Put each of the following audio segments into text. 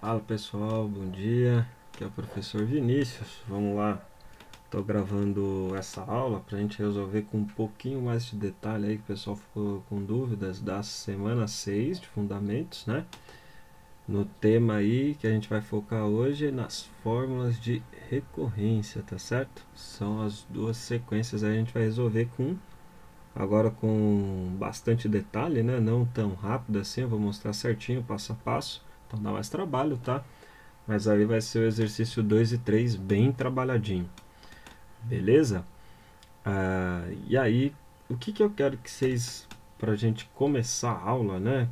Fala pessoal, bom dia, aqui é o professor Vinícius. Vamos lá, estou gravando essa aula para a gente resolver com um pouquinho mais de detalhe aí, que o pessoal ficou com dúvidas da semana 6 de fundamentos, né? No tema aí que a gente vai focar hoje nas fórmulas de recorrência, tá certo? São as duas sequências aí, a gente vai resolver agora com bastante detalhe, né? Não tão rápido assim, eu vou mostrar certinho, passo a passo, então dá mais trabalho, tá? Mas aí vai ser o exercício 2 e 3 bem trabalhadinho. Beleza? E aí, o que eu quero que vocês, para a gente começar a aula, né?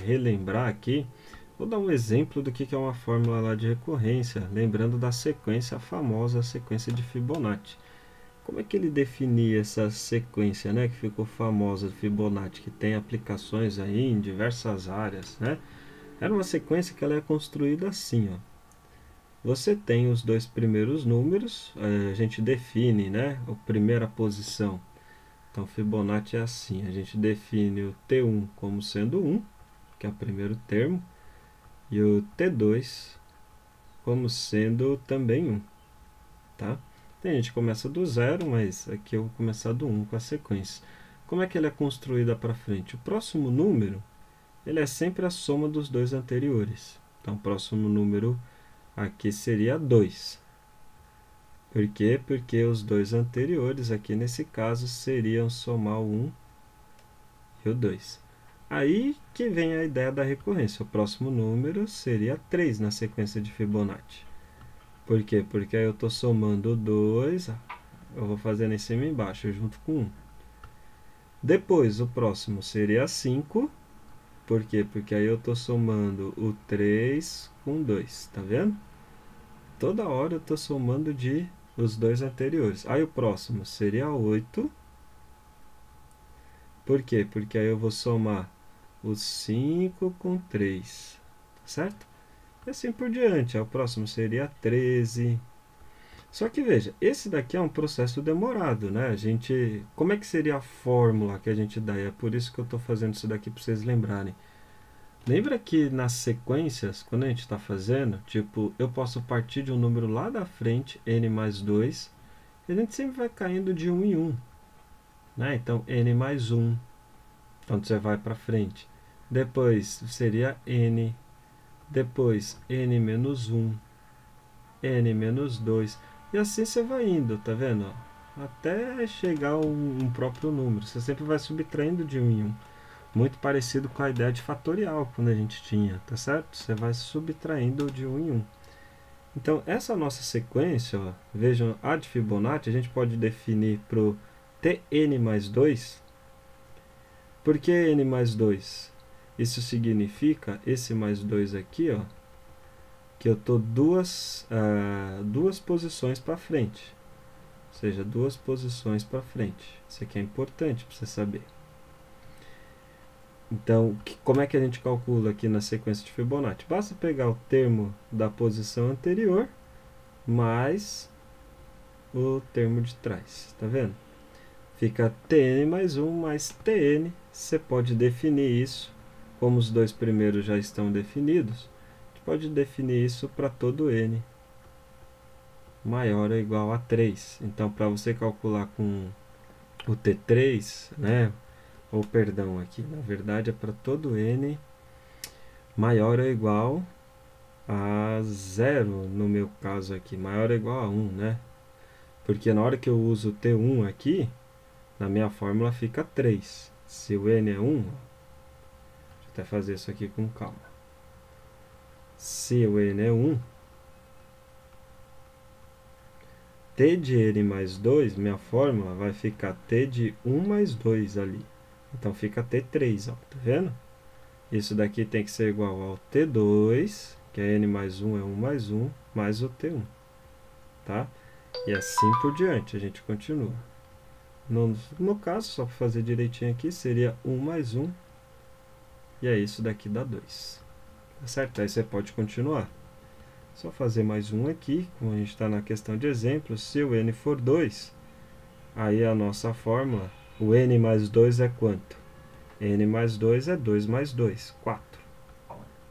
Relembrar aqui, vou dar um exemplo do que é uma fórmula lá de recorrência, lembrando da sequência, a famosa sequência de Fibonacci. Como é que ele definia essa sequência, né? Que ficou famosa, Fibonacci, que tem aplicações aí em diversas áreas, né? Era uma sequência que ela é construída assim, ó. Você tem os dois primeiros números, a gente define, né, a primeira posição. Então, Fibonacci é assim, a gente define o T1 como sendo 1, que é o primeiro termo, e o T2 como sendo também 1, tá? A gente começa do zero, mas aqui eu vou começar do 1 com a sequência. Como é que ele é construída para frente? O próximo número, ele é sempre a soma dos dois anteriores. Então, o próximo número aqui seria 2. Por quê? Porque os dois anteriores, aqui nesse caso, seriam somar o 1 e o 2. Aí que vem a ideia da recorrência. O próximo número seria 3 na sequência de Fibonacci. Por quê? Porque aí eu estou somando o 2, eu vou fazendo em cima e embaixo, junto com 1. Depois, o próximo seria 5. Por quê? Porque aí eu estou somando o 3 com 2. Tá vendo? Toda hora eu estou somando de os dois anteriores. Aí o próximo seria 8. Por quê? Porque aí eu vou somar o 5 com 3, certo? E assim por diante. Aí o próximo seria 13. Só que veja, esse daqui é um processo demorado, né? Como é que seria a fórmula que a gente dá? E é por isso que eu estou fazendo isso daqui para vocês lembrarem. Lembra que nas sequências, quando a gente está fazendo, tipo, eu posso partir de um número lá da frente, n mais 2, e a gente sempre vai caindo de 1 em 1. Né? Então, n mais 1, então você vai para frente. Depois seria n, depois n menos 1, n menos 2, e assim você vai indo, tá vendo? Até chegar a um próprio número. Você sempre vai subtraindo de 1 em 1. Muito parecido com a ideia de fatorial quando a gente tinha, tá certo? Você vai subtraindo de 1 em 1. Então, essa nossa sequência, ó, vejam, a de Fibonacci, a gente pode definir para o Tn mais 2. Por que n mais 2? Isso significa, esse mais 2 aqui, ó, que eu estou duas posições para frente. Ou seja, duas posições para frente. Isso aqui é importante para você saber. Então, como é que a gente calcula aqui na sequência de Fibonacci? Basta pegar o termo da posição anterior mais o termo de trás. Tá vendo? Fica Tn mais 1 mais Tn. Você pode definir isso, como os dois primeiros já estão definidos, a gente pode definir isso para todo n maior ou igual a 3. Então, para você calcular com o T3, né, ou perdão, aqui na verdade é para todo n maior ou igual a 0, no meu caso aqui, maior ou igual a 1, né? Porque na hora que eu uso T1 aqui, na minha fórmula fica 3. Se o n é 1, deixa eu até fazer isso aqui com calma. Se o n é 1, t de n mais 2, minha fórmula vai ficar t de 1 mais 2 ali. Então fica t3, ó, tá vendo? Isso daqui tem que ser igual ao t2, que é n mais 1 é 1 mais 1, mais o t1. Tá? E assim por diante, a gente continua. No caso, só para fazer direitinho aqui, seria 1 mais 1, e é isso daqui dá 2. Tá certo? Aí você pode continuar. Só fazer mais um aqui, como a gente está na questão de exemplo, se o n for 2, aí a nossa fórmula, o n mais 2 é quanto? N mais 2 é 2 mais 2, 4.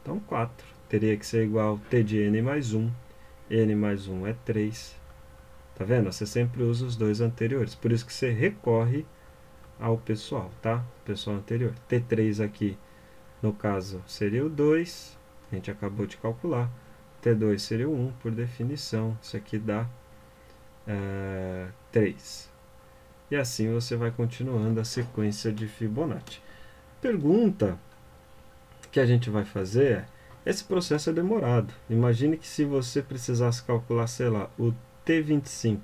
Então 4, teria que ser igual t de n mais 1. N mais 1 é 3. Tá vendo? Você sempre usa os dois anteriores. Por isso que você recorre ao pessoal, tá? Pessoal anterior. T3 aqui, no caso, seria o 2. A gente acabou de calcular. T2 seria o 1, por definição. Isso aqui dá 3. E assim você vai continuando a sequência de Fibonacci. Pergunta que a gente vai fazer é: esse processo é demorado. Imagine que se você precisasse calcular, sei lá, o T25,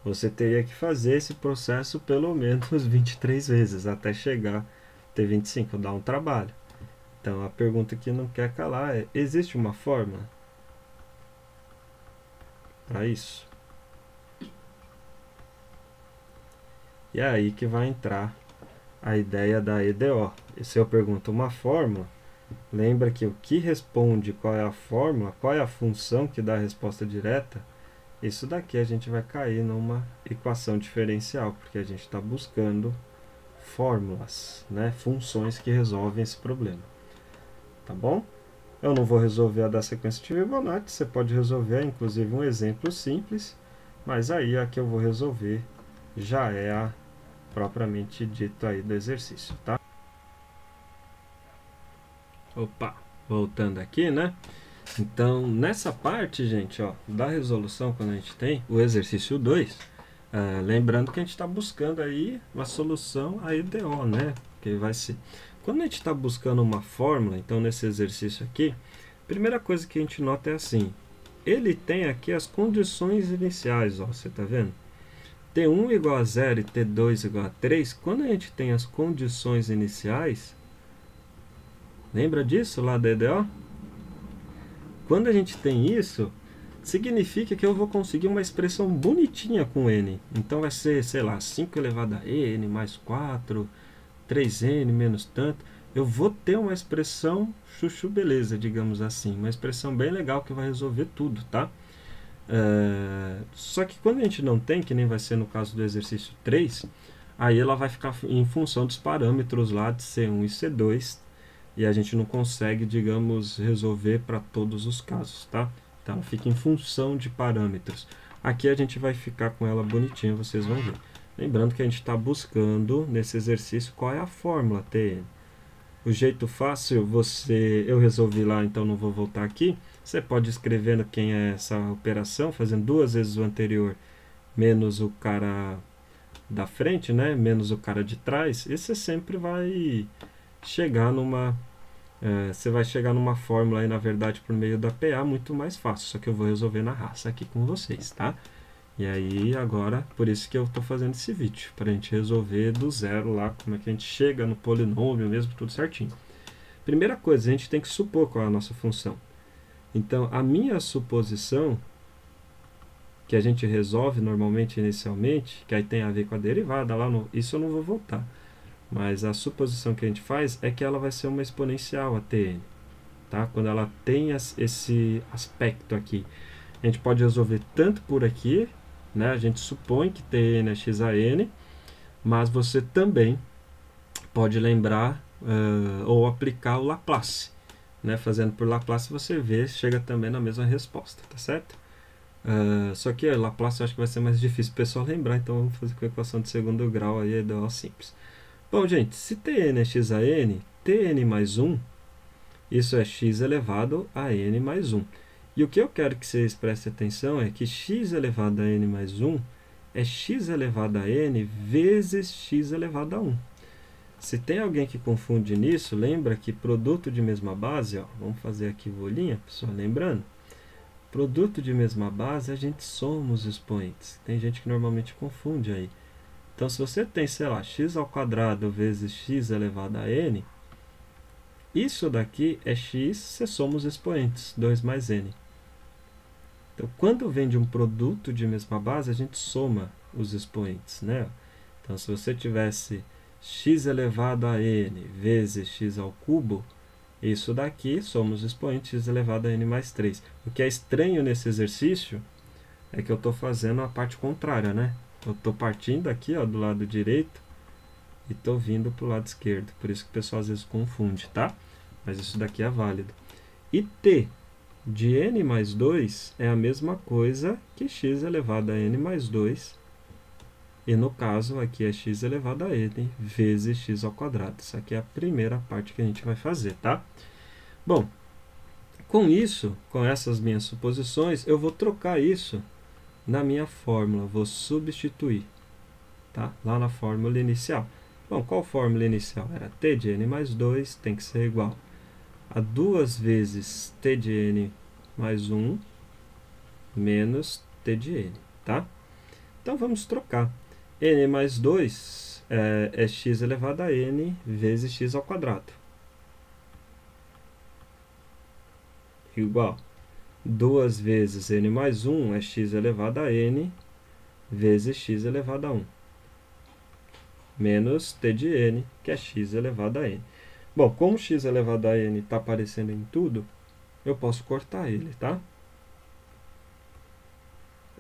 você teria que fazer esse processo pelo menos 23 vezes até chegar T25, dá um trabalho. Então a pergunta que não quer calar é: existe uma fórmula para isso? E é aí que vai entrar a ideia da EDO. E se eu pergunto uma fórmula, lembra que o que responde qual é a fórmula, qual é a função que dá a resposta direta, isso daqui a gente vai cair numa equação diferencial, porque a gente está buscando fórmulas, né? Funções que resolvem esse problema. Tá bom? Eu não vou resolver a da sequência de Fibonacci, você pode resolver, inclusive, um exemplo simples, mas aí a que eu vou resolver já é a propriamente dito aí do exercício, tá? Opa, voltando aqui, né? Então, nessa parte, gente, ó, da resolução, quando a gente tem o exercício 2, lembrando que a gente está buscando aí uma solução a EDO, né? Que vai ser... Quando a gente está buscando uma fórmula, então nesse exercício aqui, a primeira coisa que a gente nota é assim: ele tem aqui as condições iniciais, ó, você tá vendo? T1 igual a 0 e T2 igual a 3, quando a gente tem as condições iniciais, lembra disso lá da EDO? Quando a gente tem isso, significa que eu vou conseguir uma expressão bonitinha com n. Então vai ser, sei lá, 5 elevado a n mais 4, 3n menos tanto. Eu vou ter uma expressão chuchu beleza, digamos assim. Uma expressão bem legal que vai resolver tudo, tá? Só que quando a gente não tem, que nem vai ser no caso do exercício 3, aí ela vai ficar em função dos parâmetros lá de C1 e C2, e a gente não consegue, digamos, resolver para todos os casos, tá? Então ela fica em função de parâmetros. Aqui a gente vai ficar com ela bonitinha, vocês vão ver. Lembrando que a gente está buscando nesse exercício qual é a fórmula Tn. O jeito fácil, eu resolvi lá, então não vou voltar aqui. Você pode escrever quem é essa operação, fazendo 2 vezes o anterior, menos o cara da frente, né? Menos o cara de trás. E você sempre vai chegar numa... você vai chegar numa fórmula aí, na verdade, por meio da PA, muito mais fácil. Só que eu vou resolver na raça aqui com vocês, tá? E aí, agora, por isso que eu estou fazendo esse vídeo, para a gente resolver do zero lá, como é que a gente chega no polinômio mesmo, tudo certinho. Primeira coisa, a gente tem que supor qual é a nossa função. Então, a minha suposição, que a gente resolve normalmente inicialmente, que aí tem a ver com a derivada, lá isso eu não vou voltar. Mas a suposição que a gente faz é que ela vai ser uma exponencial, a Tn. Tá? Quando ela tem esse aspecto aqui. A gente pode resolver tanto por aqui, né? A gente supõe que Tn é x a n, mas você também pode lembrar ou aplicar o Laplace. Né? Fazendo por Laplace você vê, chega também na mesma resposta, tá certo? Só que Laplace eu acho que vai ser mais difícil o pessoal lembrar, então vamos fazer com a equação de segundo grau aí, EDO simples. Bom, gente, se Tn é x a n, Tn mais 1, isso é x elevado a n mais 1. E o que eu quero que vocês prestem atenção é que x elevado a n mais 1 é x elevado a n vezes x elevado a 1. Se tem alguém que confunde nisso, lembra que produto de mesma base, ó, vamos fazer aqui bolinha, pessoal, lembrando, produto de mesma base, a gente soma os expoentes. Tem gente que normalmente confunde aí. Então, se você tem, sei lá, x ao quadrado vezes x elevado a n, isso daqui é x, você soma os expoentes, 2 mais n. Então, quando vem de um produto de mesma base, a gente soma os expoentes, né? Então, se você tivesse x elevado a n vezes x ao cubo, isso daqui soma os expoentes, x elevado a n mais 3. O que é estranho nesse exercício é que eu estou fazendo a parte contrária, né? Eu estou partindo aqui, ó, do lado direito e estou vindo para o lado esquerdo. Por isso que o pessoal às vezes confunde, tá? mas isso daqui é válido. E t de n mais 2 é a mesma coisa que x elevado a n mais 2. E no caso aqui é x elevado a n vezes x ao quadrado. Isso aqui é a primeira parte que a gente vai fazer, tá? Bom, com isso, com essas minhas suposições, eu vou trocar isso na minha fórmula. Vou substituir, tá? Lá na fórmula inicial. Bom, qual fórmula inicial? Era t de n mais 2 tem que ser igual a 2 vezes t de n mais 1 menos t de n, tá? Então vamos trocar. N mais 2 é x elevado a n vezes x ao quadrado. Igual 2 vezes n mais 1 é x elevado a n vezes x elevado a 1. Menos t de n, que é x elevado a n. Bom, como x elevado a n está aparecendo em tudo, eu posso cortar ele, tá?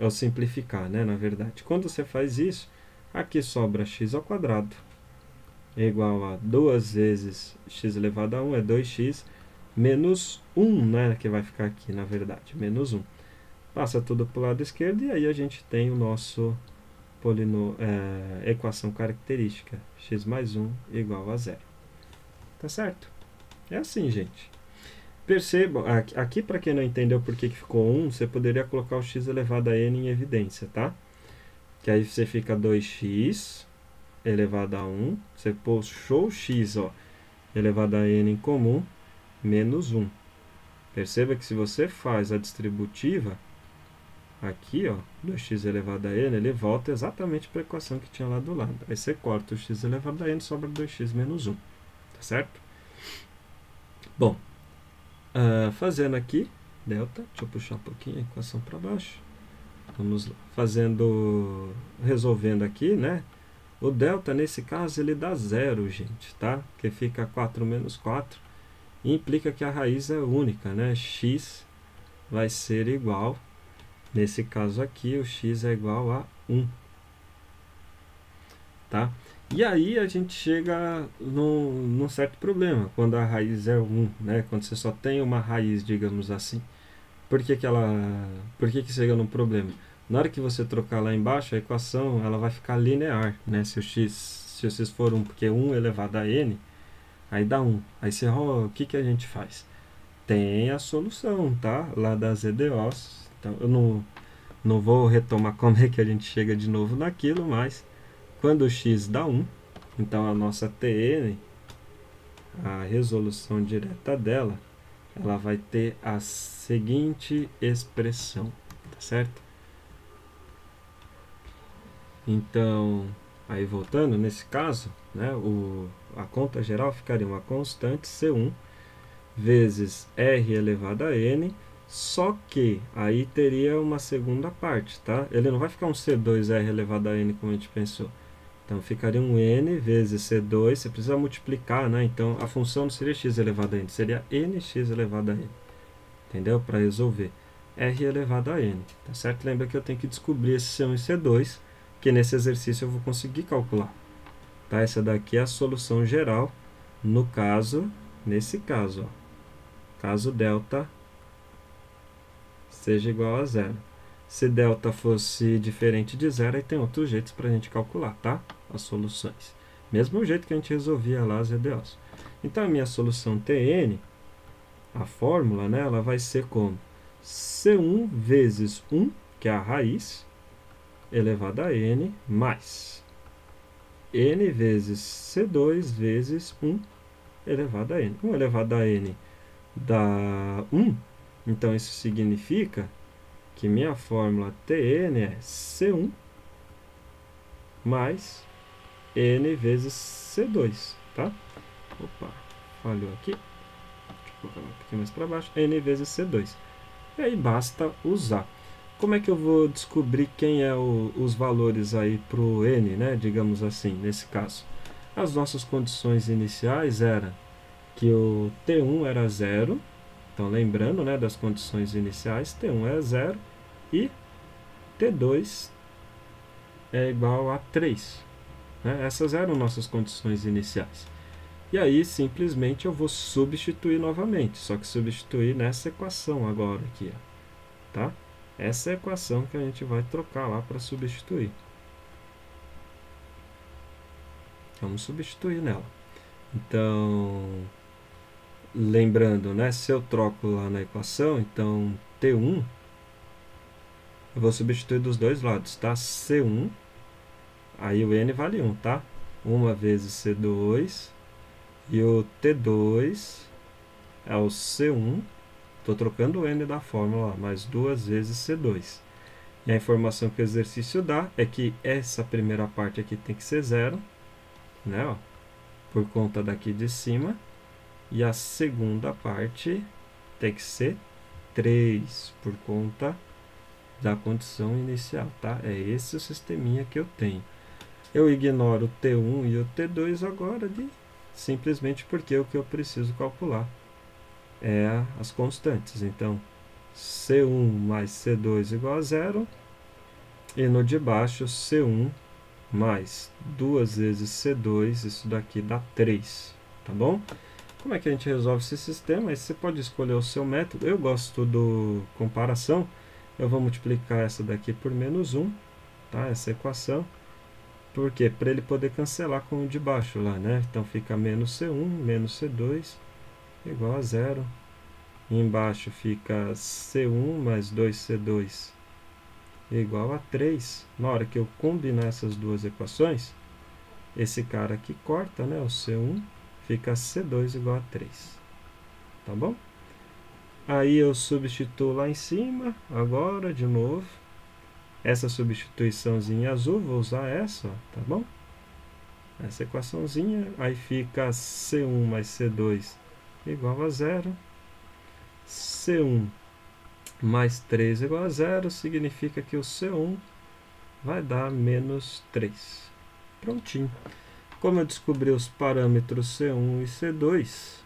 Ao simplificar, né, na verdade. Quando você faz isso, aqui sobra x ao quadrado é igual a 2 vezes x elevado a 1, é 2x, menos 1, né, que vai ficar aqui, na verdade, menos 1. Passa tudo para o lado esquerdo e aí a gente tem o nosso equação característica, x mais 1 igual a 0. Tá certo? É assim, gente. Percebam, aqui para quem não entendeu por que ficou 1, você poderia colocar o x elevado a n em evidência, tá? Que aí você fica 2x elevado a 1, você puxou o x, ó, elevado a n em comum, menos 1. Perceba que se você faz a distributiva, aqui, ó, 2x elevado a n, ele volta exatamente para a equação que tinha lá do lado. Aí você corta o x elevado a n, sobra 2x menos 1. Tá certo? Bom, fazendo aqui, delta, deixa eu puxar um pouquinho a equação para baixo. Vamos lá, resolvendo aqui, né? O delta, nesse caso, ele dá 0, gente, tá? Que fica 4 menos 4. E implica que a raiz é única, né? X vai ser igual, nesse caso aqui, o x é igual a 1. Tá? E aí a gente chega num certo problema, quando a raiz é 1, né? Quando você só tem uma raiz, digamos assim. Por que que chega num problema? Na hora que você trocar lá embaixo, a equação ela vai ficar linear, né? Se o x for 1, porque 1 elevado a n, aí dá 1. Aí você, o que a gente faz? Tem a solução, tá? Lá das EDOs. Então, eu não vou retomar como é que a gente chega de novo naquilo, mas quando o x dá 1, então a nossa Tn, a resolução direta dela, ela vai ter a seguinte expressão, tá certo? Então, aí voltando, nesse caso, né, a conta geral ficaria uma constante C1 vezes R elevado a N, só que aí teria uma segunda parte, tá? Ele não vai ficar um C2R elevado a N como a gente pensou. Então, ficaria um N vezes C2, você precisa multiplicar, né? Então, a função não seria x elevado a N, seria NX elevado a N. Entendeu? Para resolver. R elevado a N, tá certo? Lembra que eu tenho que descobrir esse C1 e C2, que nesse exercício eu vou conseguir calcular. Tá? Essa daqui é a solução geral, no caso, nesse caso, ó. Caso delta seja igual a 0. Se delta fosse diferente de 0, aí tem outros jeitos para a gente calcular, tá? As soluções. Mesmo jeito que a gente resolvia lá as EDOs. Então, a minha solução Tn, a fórmula, né, ela vai ser como C1 vezes 1, que é a raiz, elevado a n, mais n vezes C2 vezes 1 elevado a n. 1 elevado a n dá 1, então isso significa que minha fórmula Tn é C1 mais n vezes C2, tá? Opa, falhou aqui. Deixa eu colocar um pouquinho mais para baixo. N vezes C2. E aí basta usar. Como é que eu vou descobrir quem é os valores aí para o n, né? Digamos assim, nesse caso. As nossas condições iniciais eram que o T1 era 0. Então, lembrando, né, das condições iniciais, T1 é 0 e T2 é igual a 3. Né? Essas eram nossas condições iniciais. E aí, simplesmente, eu vou substituir novamente. Só que substituir nessa equação agora aqui, ó, tá? Essa é a equação que a gente vai trocar lá para substituir. Vamos substituir nela. Então, lembrando, né? Se eu troco lá na equação, então T1, eu vou substituir dos dois lados, tá? C1, aí o N vale 1, tá? 1 vezes C2, e o T2 é o C1, estou trocando o N da fórmula, mais 2 vezes C2. E a informação que o exercício dá é que essa primeira parte aqui tem que ser 0, né? Ó, por conta daqui de cima. E a segunda parte tem que ser 3, por conta da condição inicial, tá? É esse o sisteminha que eu tenho. Eu ignoro o T1 e o T2 agora, simplesmente porque o que eu preciso calcular é as constantes. Então, C1 mais C2 igual a 0. E no de baixo, C1 mais 2 vezes C2, isso daqui dá 3, tá bom? Como é que a gente resolve esse sistema? Aí você pode escolher o seu método. Eu gosto do comparação. Eu vou multiplicar essa daqui por menos 1, tá? Essa equação. Por quê? Para ele poder cancelar com o de baixo lá, né? Então fica menos C1, menos C2, igual a 0. E embaixo fica C1 mais 2C2 igual a 3. Na hora que eu combinar essas duas equações, esse cara aqui corta, né? O C1 fica C2 igual a 3. Tá bom? Aí eu substituo lá em cima, agora de novo. Essa substituiçãozinha azul, vou usar essa, ó, tá bom? Essa equaçãozinha, aí fica C1 mais C2 igual a 0. C1 mais 3 igual a 0, significa que o C1 vai dar menos 3. Prontinho. Como eu descobri os parâmetros C1 e C2,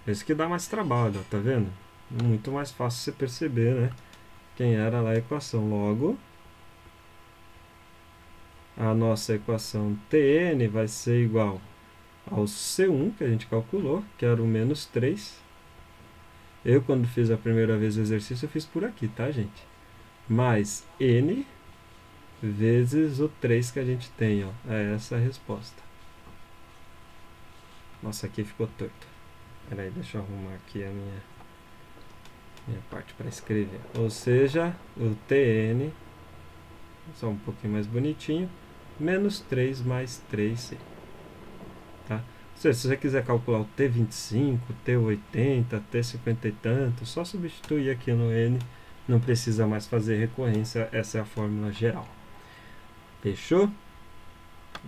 esse que dá mais trabalho, tá vendo? Muito mais fácil você perceber, né? Quem era lá a equação. Logo, a nossa equação Tn vai ser igual ao C1, que a gente calculou, que era o menos 3. Eu, quando fiz a primeira vez o exercício, eu fiz por aqui, tá, gente? Mais N vezes o 3 que a gente tem, ó. É essa a resposta. Nossa, aqui ficou torto. Peraí, deixa eu arrumar aqui a minha parte para escrever. Ou seja, o Tn, só um pouquinho mais bonitinho, menos 3 mais 3c. Tá? Se você quiser calcular o T25, T80, T50 e tanto, só substituir aqui no N, não precisa mais fazer recorrência, essa é a fórmula geral. Fechou?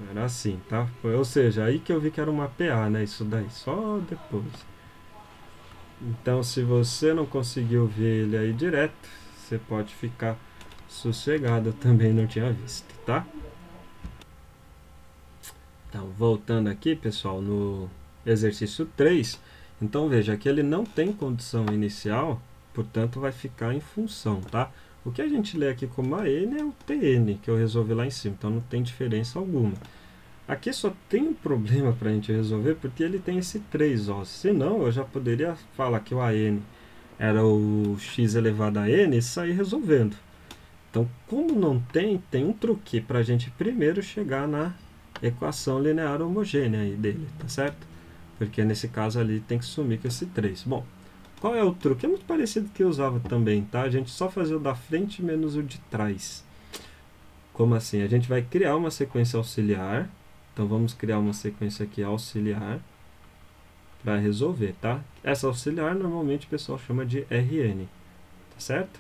Era assim, tá? Ou seja, aí que eu vi que era uma PA, né? Isso daí, só depois. Então, se você não conseguiu ver ele aí direto, você pode ficar sossegado, eu também não tinha visto, tá? Então, voltando aqui, pessoal, no exercício 3, então veja que ele não tem condição inicial, portanto vai ficar em função, tá? O que a gente lê aqui como AN é o TN, que eu resolvi lá em cima, então não tem diferença alguma. Aqui só tem um problema para a gente resolver, porque ele tem esse 3, ó. Senão, eu já poderia falar que o AN era o x elevado a n e sair resolvendo. Então, como não tem, tem um truque para a gente primeiro chegar na equação linear homogênea aí dele, tá certo? Porque nesse caso ali tem que sumir com esse 3. Bom, qual é o truque? É muito parecido com o que eu usava também, tá? A gente só fazia o da frente menos o de trás. Como assim? A gente vai criar uma sequência auxiliar. Então, vamos criar uma sequência aqui auxiliar para resolver, tá? Essa auxiliar, normalmente, o pessoal chama de Rn, tá certo?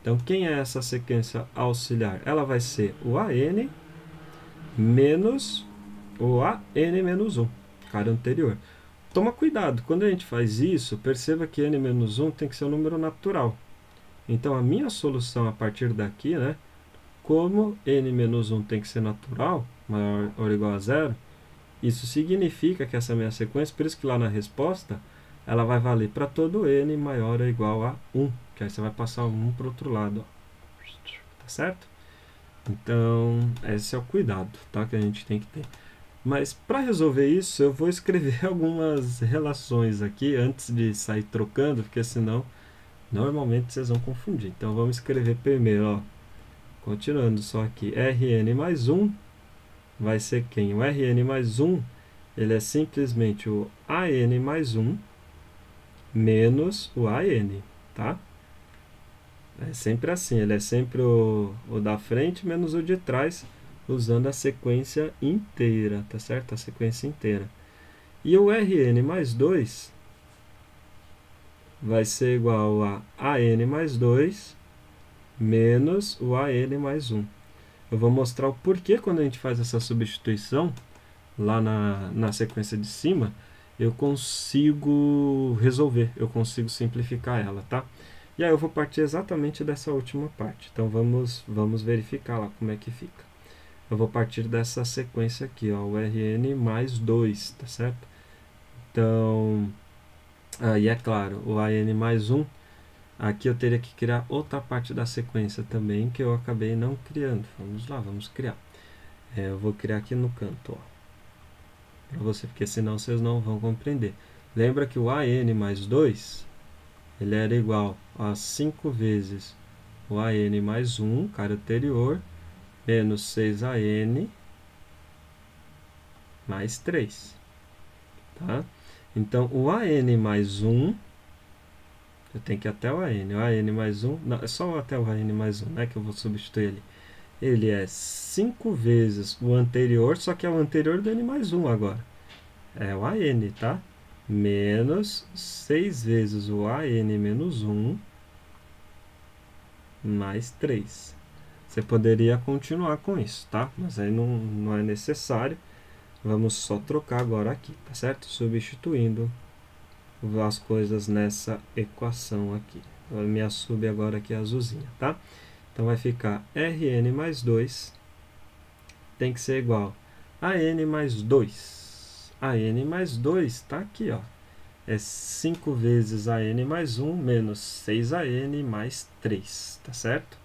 Então, quem é essa sequência auxiliar? Ela vai ser o AN menos o AN menos 1, cara anterior. Toma cuidado, quando a gente faz isso, perceba que n menos 1 tem que ser um número natural. Então, a minha solução a partir daqui, né? Como n menos 1 tem que ser natural, maior ou igual a 0, isso significa que essa minha sequência, por isso que lá na resposta, ela vai valer para todo n maior ou igual a 1, que aí você vai passar 1 para o outro lado, ó. Tá certo? Então, esse é o cuidado, tá, que a gente tem que ter. Mas para resolver isso, eu vou escrever algumas relações aqui antes de sair trocando, porque senão normalmente vocês vão confundir. Então vamos escrever primeiro, ó, continuando só aqui, Rn mais 1 vai ser quem? O Rn mais 1, ele é simplesmente o An mais 1 menos o An, tá? É sempre assim, ele é sempre o da frente menos o de trás, usando a sequência inteira, tá certo? A sequência inteira. E o Rn mais 2 vai ser igual a An mais 2 menos o An mais 1. Eu vou mostrar o porquê quando a gente faz essa substituição, lá na sequência de cima, eu consigo resolver, eu consigo simplificar ela, tá? E aí eu vou partir exatamente dessa última parte. Então vamos verificar lá como é que fica. Eu vou partir dessa sequência aqui, ó, o Rn mais 2, tá certo? Então, aí é claro, o An mais 1, aqui eu teria que criar outra parte da sequência também, que eu acabei não criando. Vamos lá, vamos criar. Eu vou criar aqui no canto, ó, para você, porque senão vocês não vão compreender. Lembra que o An mais 2, ele era igual a 5 vezes o An mais 1, cara anterior, menos 6An mais 3. Tá? Então, o An mais 1, eu tenho que ir até o An mais 1, não, é só até o An mais 1, né, que eu vou substituir ele. Ele é 5 vezes o anterior, só que é o anterior do N mais 1 agora. É o An, tá? Menos 6 vezes o An menos 1 mais 3. Você poderia continuar com isso, tá? Mas aí não é necessário. Vamos só trocar agora aqui, tá certo? Substituindo as coisas nessa equação aqui. A minha sub agora aqui é azulzinha, tá? Então vai ficar Rn mais 2 tem que ser igual a N mais 2. A N mais 2 está aqui, ó. É 5 vezes a N mais 1 menos 6An mais 3, tá certo?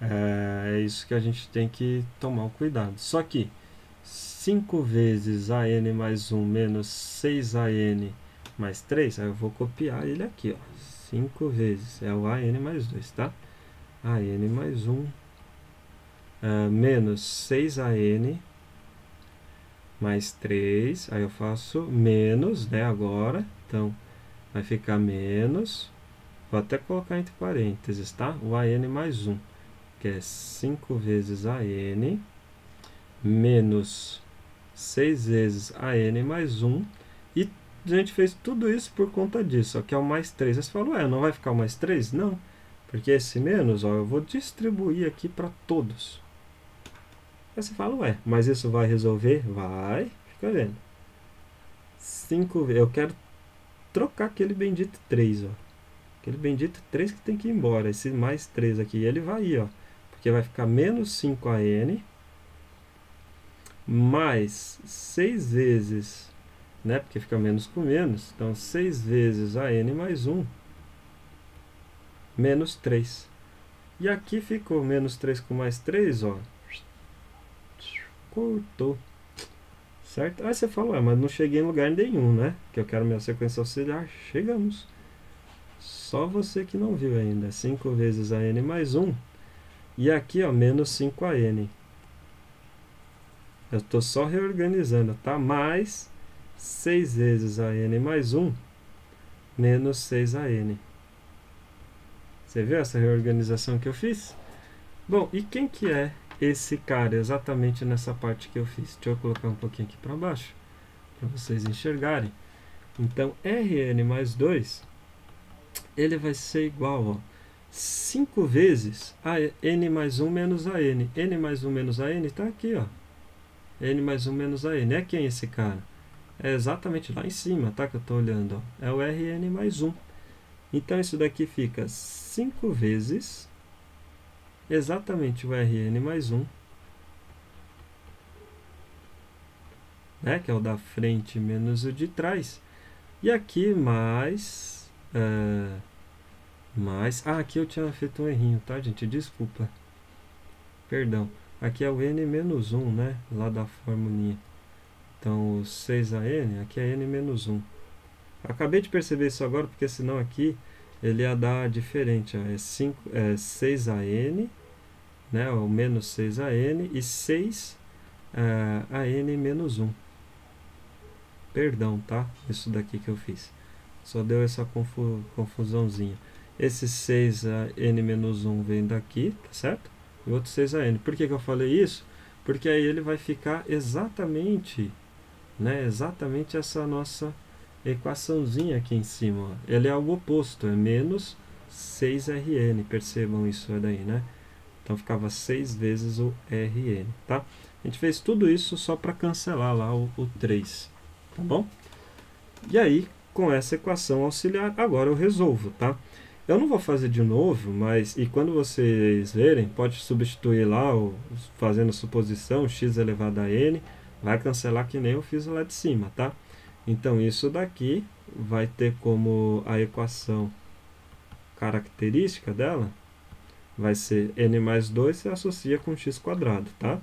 É isso que a gente tem que tomar um cuidado. Só que 5 vezes An mais 1 menos 6An mais 3, aí eu vou copiar ele aqui, ó. 5 vezes, é o An mais 2, tá? An mais 1 menos 6An mais 3, aí eu faço menos, né, agora, então vai ficar menos, vou até colocar entre parênteses, tá? O An mais 1, que é 5 vezes An, menos 6 vezes An mais 1, e a gente fez tudo isso por conta disso, ó, que é o mais 3. Aí você fala, não vai ficar o mais 3? Não, porque esse menos, ó, eu vou distribuir aqui para todos. Aí você fala, mas isso vai resolver? Vai, fica vendo. 5 vezes, eu quero trocar aquele bendito 3, ó. Aquele bendito 3 que tem que ir embora, esse mais 3 aqui, ele vai ir, ó. Porque vai ficar menos 5An, mais 6 vezes, né, porque fica menos com menos, então 6 vezes An mais 1, menos 3. E aqui ficou menos 3 com mais 3, ó. Cortou. Certo? Aí você fala, mas não cheguei em lugar nenhum, né? Que eu quero minha sequência auxiliar. Chegamos. Só você que não viu ainda. 5 vezes An mais 1. E aqui, ó, menos 5An. Eu estou só reorganizando, tá? Mais 6 vezes An mais 1, menos 6An. Você viu essa reorganização que eu fiz? Bom, e quem que é esse cara exatamente nessa parte que eu fiz? Deixa eu colocar um pouquinho aqui para baixo, para vocês enxergarem. Então, Rn mais 2, ele vai ser igual a 5 vezes a N mais 1 menos a N. N mais 1 menos a N está aqui, ó. N mais 1 menos a N. É quem esse cara? É exatamente lá em cima, tá? Que eu estou olhando, ó. É o Rn mais 1. Então, isso daqui fica 5 vezes exatamente o Rn mais 1, né? Que é o da frente menos o de trás. E aqui mais... aqui eu tinha feito um errinho, tá, gente? Desculpa. Perdão. Aqui é o n menos 1, né? Lá da formulinha. Então, o 6AN, aqui é N menos 1. Acabei de perceber isso agora, porque senão aqui ele ia dar diferente. Ó, é 6AN, né, o menos 6AN e 6AN menos 1. Perdão, tá? Isso daqui que eu fiz. Só deu essa confusãozinha. Esse 6AN menos 1 vem daqui, tá certo? E o outro 6AN. Por que eu falei isso? Porque aí ele vai ficar exatamente, né, exatamente essa nossa equaçãozinha aqui em cima. Ó. Ele é o oposto, é menos 6RN. Percebam isso daí, né? Então ficava 6 vezes o RN, tá? A gente fez tudo isso só para cancelar lá o 3, tá bom? E aí, com essa equação auxiliar, agora eu resolvo, tá? Eu não vou fazer de novo, mas e quando vocês verem, pode substituir lá, fazendo suposição, x elevado a n, vai cancelar que nem eu fiz lá de cima, tá? Então, isso daqui vai ter como a equação característica dela, vai ser n mais 2, você associa com x quadrado, tá?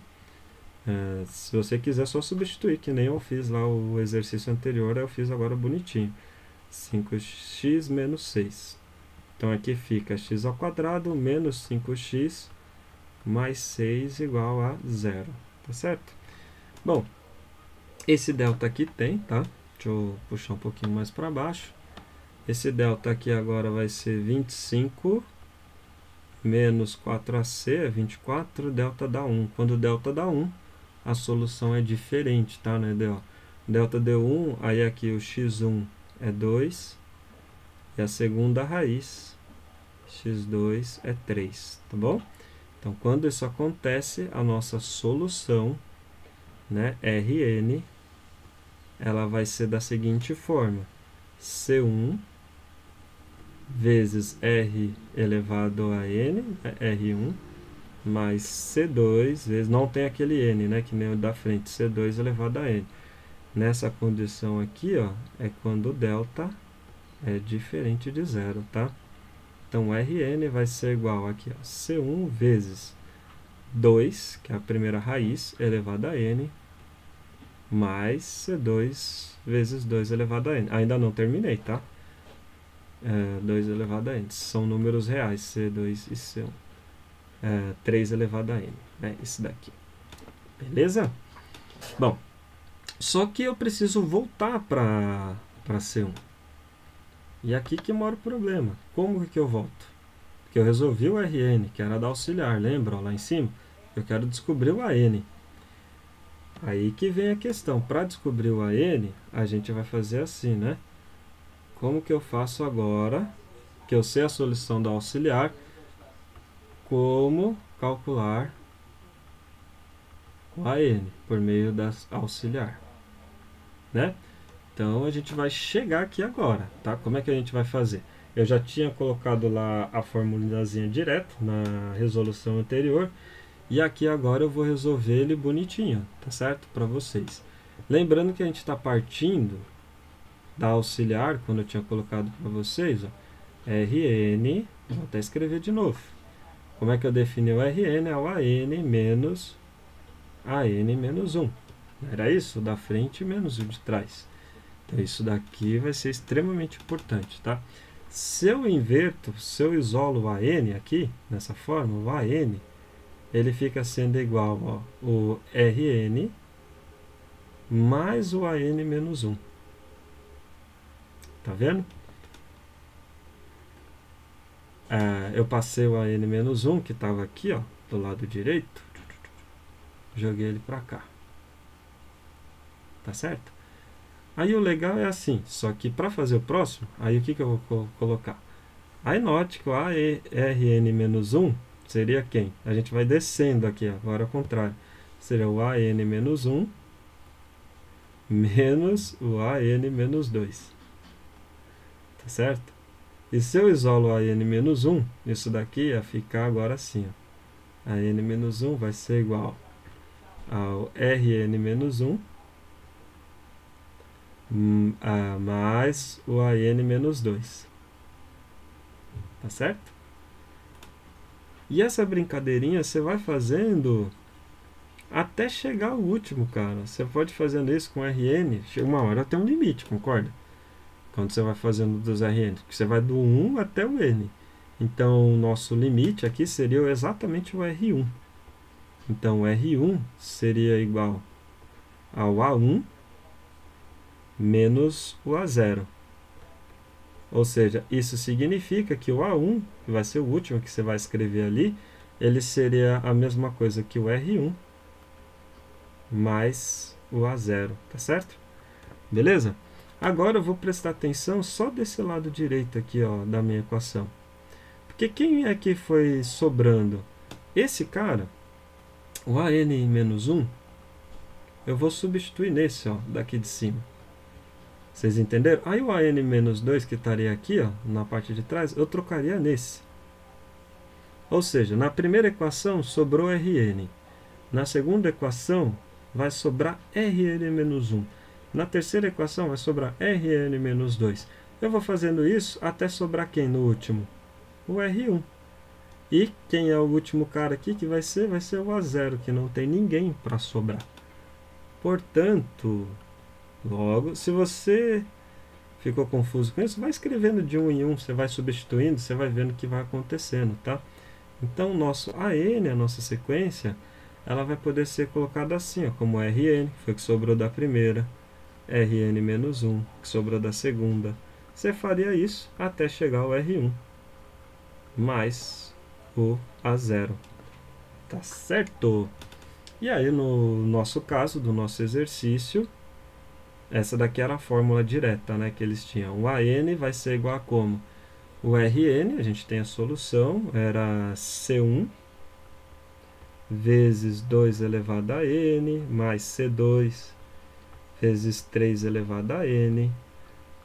Se você quiser, só substituir, que nem eu fiz lá o exercício anterior, eu fiz agora bonitinho. 5x menos 6. Então, aqui fica x ao quadrado menos 5x mais 6 igual a 0. Tá certo? Bom, esse delta aqui tem, tá? Deixa eu puxar um pouquinho mais para baixo. Esse delta aqui agora vai ser 25 menos 4ac é 24, delta dá 1. Quando delta dá 1, a solução é diferente, tá? Né? Delta deu 1, aí aqui o x1 é 2, e a segunda raiz, x2 é 3, tá bom? Então, quando isso acontece, a nossa solução, né, Rn, ela vai ser da seguinte forma: C1 vezes R elevado a N, R1, mais C2 vezes, não tem aquele N, né, que nem o da frente, C2 elevado a N. Nessa condição aqui, ó, é quando o delta é diferente de zero, tá? Então, Rn vai ser igual aqui, ó, C1 vezes 2, que é a primeira raiz, elevado a N, mais C2 vezes 2 elevado a N. Ainda não terminei, tá? 2 elevado a N. São números reais, C2 e C1. 3 elevado a N, né? Esse daqui. Beleza? Bom, só que eu preciso voltar para C1. E aqui que mora o problema. Como que eu volto? Porque eu resolvi o Rn, que era da auxiliar, lembra? Ó, lá em cima. Eu quero descobrir o AN. Aí que vem a questão. Para descobrir o AN, a gente vai fazer assim, né? Como que eu faço agora, que eu sei a solução da auxiliar, como calcular o AN por meio da auxiliar, né? Então, a gente vai chegar aqui agora, tá? Como é que a gente vai fazer? Eu já tinha colocado lá a formulazinha direto na resolução anterior, e aqui agora eu vou resolver ele bonitinho, tá certo? Para vocês. Lembrando que a gente está partindo da auxiliar, quando eu tinha colocado para vocês, ó, Rn, vou até escrever de novo. Como é que eu defini o Rn? É o AN menos AN menos 1. Era isso? Da frente menos o de trás. Então, isso daqui vai ser extremamente importante, tá? Se eu inverto, se eu isolo o AN aqui, nessa forma, o AN, ele fica sendo igual, ó, o Rn mais o AN menos 1. Tá vendo? Eu passei o AN menos 1, que estava aqui, ó, do lado direito, joguei ele para cá. Tá certo? Aí o legal é assim, só que para fazer o próximo, aí o que eu vou colocar? Aí note que o ARN menos 1 seria quem? A gente vai descendo aqui, agora ao contrário. Seria o AN menos 1 menos o AN menos 2. Tá certo? E se eu isolo o AN menos 1, isso daqui ia ficar agora assim. Ó. AN menos 1 vai ser igual ao RN menos 1 mais o AN menos 2. Tá certo? E essa brincadeirinha você vai fazendo até chegar ao último, cara. Você pode fazendo isso com RN, uma hora tem um limite, concorda? Quando você vai fazendo dos RN, você vai do 1 até o N. Então, o nosso limite aqui seria exatamente o R1. Então, o R1 seria igual ao A1 menos o A0. Ou seja, isso significa que o A1, que vai ser o último que você vai escrever ali, ele seria a mesma coisa que o R1 mais o A0, tá certo? Beleza? Agora eu vou prestar atenção só desse lado direito aqui, ó, da minha equação. Porque quem é que foi sobrando? Esse cara, o AN menos 1, eu vou substituir nesse, ó, daqui de cima. Vocês entenderam? Aí o AN menos 2, que estaria aqui, ó, na parte de trás, eu trocaria nesse. Ou seja, na primeira equação sobrou Rn. Na segunda equação vai sobrar Rn menos 1. Na terceira equação vai sobrar Rn menos 2. Eu vou fazendo isso até sobrar quem no último? O R1. E quem é o último cara aqui que vai ser? Vai ser o A0, que não tem ninguém para sobrar. Portanto, logo, se você ficou confuso com isso, vai escrevendo de um em um, você vai substituindo, você vai vendo o que vai acontecendo, tá? Então, o nosso AN, a nossa sequência, ela vai poder ser colocada assim, ó, como Rn, que foi o que sobrou da primeira, Rn menos 1, que sobrou da segunda. Você faria isso até chegar ao R1, mais o A0. Tá certo? E aí, no nosso caso, do nosso exercício, essa daqui era a fórmula direta, né, que eles tinham. O AN vai ser igual a como? O Rn, a gente tem a solução, era C1 vezes 2 elevado a n, mais C2 vezes 3 elevado a n,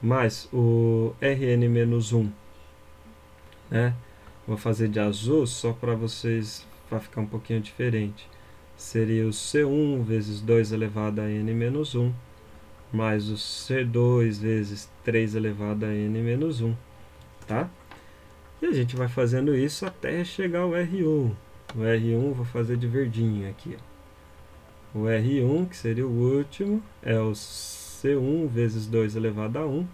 mais o Rn menos 1, né? Vou fazer de azul só para vocês, para ficar um pouquinho diferente. Seria o C1 vezes 2 elevado a n menos 1, mais o C2 vezes 3 elevado a n menos 1, tá? E a gente vai fazendo isso até chegar ao R1. O R1 vou fazer de verdinho aqui, ó. O R1, que seria o último, é o C1 vezes 2 elevado a 1,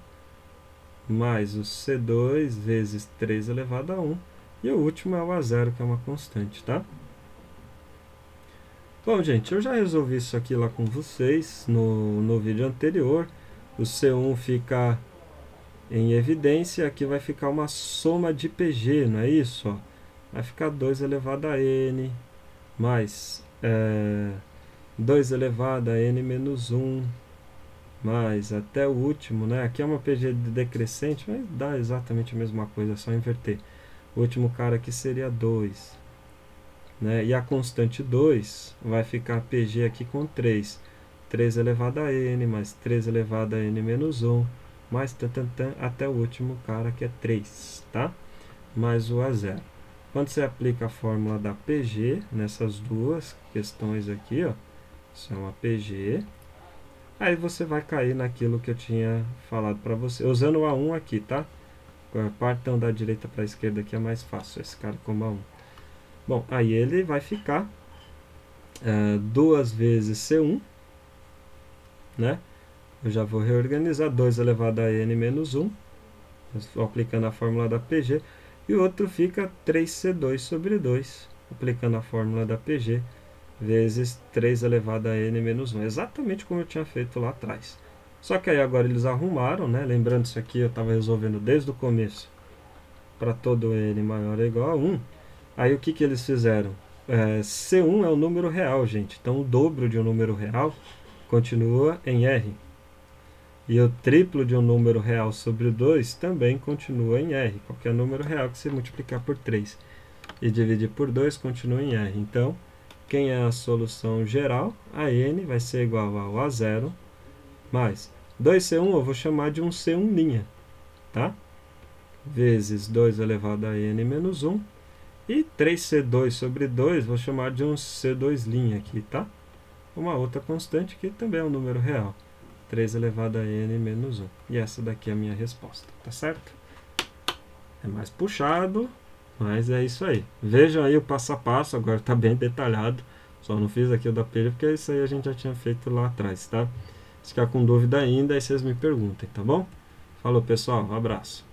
mais o C2 vezes 3 elevado a 1, e o último é o A0, que é uma constante, tá? Bom, gente, eu já resolvi isso aqui lá com vocês no vídeo anterior. O C1 fica em evidência, aqui vai ficar uma soma de PG, não é isso? Ó? Vai ficar 2 elevado a n, mais 2 elevado a n menos 1, mais até o último, né? Aqui é uma PG decrescente, mas dá exatamente a mesma coisa, é só inverter. O último cara aqui seria 2. Né? E a constante 2 vai ficar PG aqui com 3. 3 elevado a n, mais 3 elevado a n menos 1, mais até o último cara que é 3, tá? Mais o A0. Quando você aplica a fórmula da PG nessas duas questões aqui, ó, isso é uma PG, aí você vai cair naquilo que eu tinha falado para você, usando o A1 aqui, tá? Partam da direita para a esquerda aqui é mais fácil, esse cara como A1. Bom, aí ele vai ficar 2 vezes C1, né? Eu já vou reorganizar, 2 elevado a n menos 1, aplicando a fórmula da PG, e o outro fica 3C2 sobre 2, aplicando a fórmula da PG, vezes 3 elevado a n menos 1, exatamente como eu tinha feito lá atrás. Só que aí agora eles arrumaram, né? Lembrando isso aqui eu estava resolvendo desde o começo, para todo n maior ou igual a 1. Aí o que eles fizeram? C1 é o número real, gente. Então o dobro de um número real continua em R. E o triplo de um número real sobre 2 também continua em R. Qualquer número real que você multiplicar por 3 e dividir por 2 continua em R. Então, quem é a solução geral? A n vai ser igual ao A0 mais 2C1 eu vou chamar de um C1', tá? Vezes 2 elevado a n menos 1. E 3C2 sobre 2, vou chamar de um C2' aqui, tá? Uma outra constante que também é um número real. 3 elevado a n menos 1. E essa daqui é a minha resposta, tá certo? É mais puxado, mas é isso aí. Vejam aí o passo a passo, agora está bem detalhado, Só não fiz aqui o da pilha porque isso aí a gente já tinha feito lá atrás, tá? Se ficar com dúvida ainda, aí vocês me perguntem, tá bom? Falou, pessoal, um abraço.